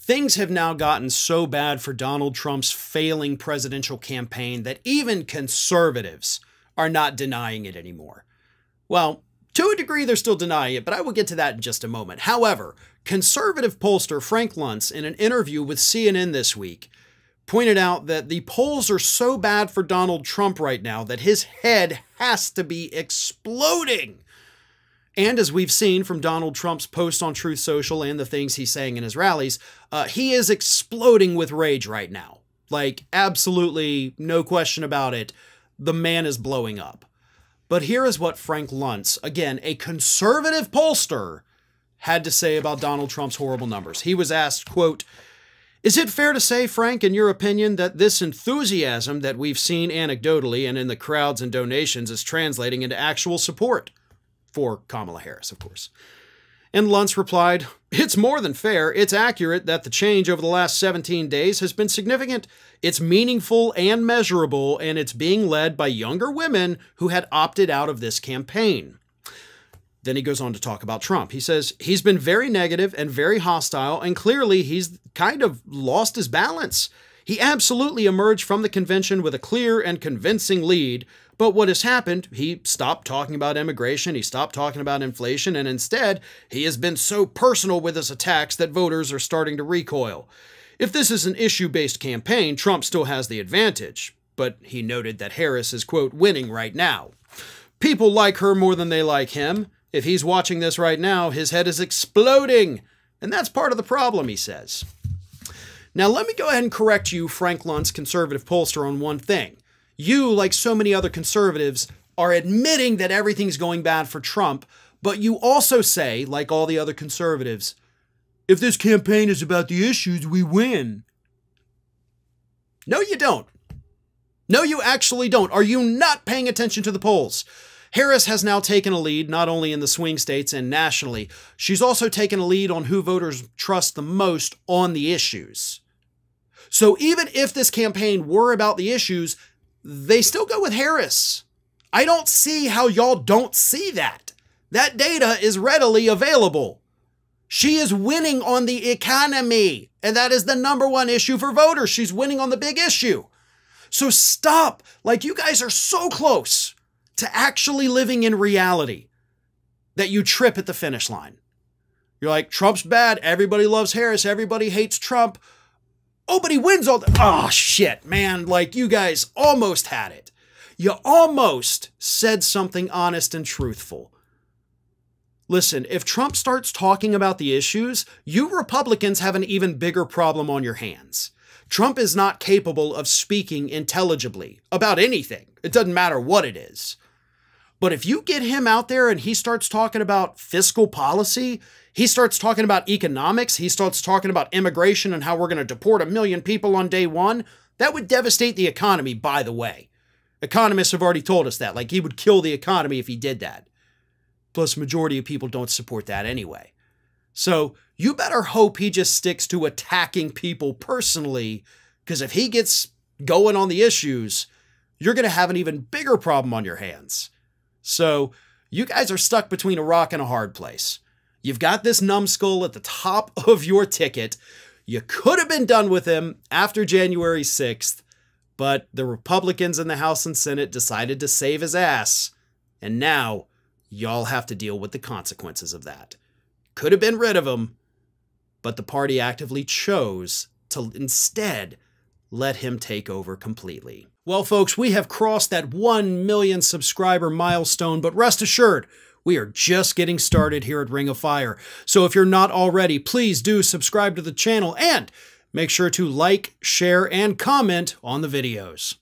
Things have now gotten so bad for Donald Trump's failing presidential campaign that even conservatives are not denying it anymore. Well, to a degree, they're still denying it, but I will get to that in just a moment. However, conservative pollster Frank Luntz, in an interview with CNN this week, pointed out that the polls are so bad for Donald Trump right now that his head has to be exploding. And as we've seen from Donald Trump's post on Truth Social and the things he's saying in his rallies, he is exploding with rage right now. Like, absolutely no question about it. The man is blowing up. But here is what Frank Luntz, again, a conservative pollster, had to say about Donald Trump's horrible numbers. He was asked, quote, "Is it fair to say, Frank, in your opinion, that this enthusiasm that we've seen anecdotally and in the crowds and donations is translating into actual support?" For Kamala Harris, of course. And Luntz replied, "It's more than fair. It's accurate that the change over the last 17 days has been significant. It's meaningful and measurable, and it's being led by younger women who had opted out of this campaign." Then he goes on to talk about Trump. He says, "He's been very negative and very hostile, and clearly he's kind of lost his balance. He absolutely emerged from the convention with a clear and convincing lead. But what has happened, he stopped talking about immigration, he stopped talking about inflation, and instead, he has been so personal with his attacks that voters are starting to recoil. If this is an issue-based campaign, Trump still has the advantage." But he noted that Harris is, quote, "winning right now. People like her more than they like him. If he's watching this right now, his head is exploding. And that's part of the problem," he says. Now, let me go ahead and correct you, Frank Luntz, conservative pollster, on one thing. You, like so many other conservatives, are admitting that everything's going bad for Trump, but you also say, like all the other conservatives, if this campaign is about the issues, we win. No, you don't. No, you actually don't. Are you not paying attention to the polls? Harris has now taken a lead, not only in the swing states and nationally, she's also taken a lead on who voters trust the most on the issues. So even if this campaign were about the issues, they still go with Harris. I don't see how y'all don't see that. That data is readily available. She is winning on the economy, and that is the #1 issue for voters. She's winning on the big issue. So stop. Like, you guys are so close to actually living in reality that you trip at the finish line. You're like, Trump's bad. Everybody loves Harris. Everybody hates Trump. Oh, but he wins all the... Oh, shit, man. Like, you guys almost had it. You almost said something honest and truthful. Listen, if Trump starts talking about the issues, you Republicans have an even bigger problem on your hands. Trump is not capable of speaking intelligibly about anything. It doesn't matter what it is. But if you get him out there and he starts talking about fiscal policy, he starts talking about economics, he starts talking about immigration and how we're going to deport 1 million people on day one, that would devastate the economy, by the way. Economists have already told us that. Like, he would kill the economy if he did that. Plus, majority of people don't support that anyway. So you better hope he just sticks to attacking people personally, because if he gets going on the issues, you're going to have an even bigger problem on your hands. So you guys are stuck between a rock and a hard place. You've got this numbskull at the top of your ticket. You could have been done with him after January 6th, but the Republicans in the House and Senate decided to save his ass. And now y'all have to deal with the consequences of that. Could have been rid of him, but the party actively chose to instead let him take over completely. Well, folks, we have crossed that 1 million subscriber milestone, but rest assured, we are just getting started here at Ring of Fire. So if you're not already, please do subscribe to the channel and make sure to like, share, and comment on the videos.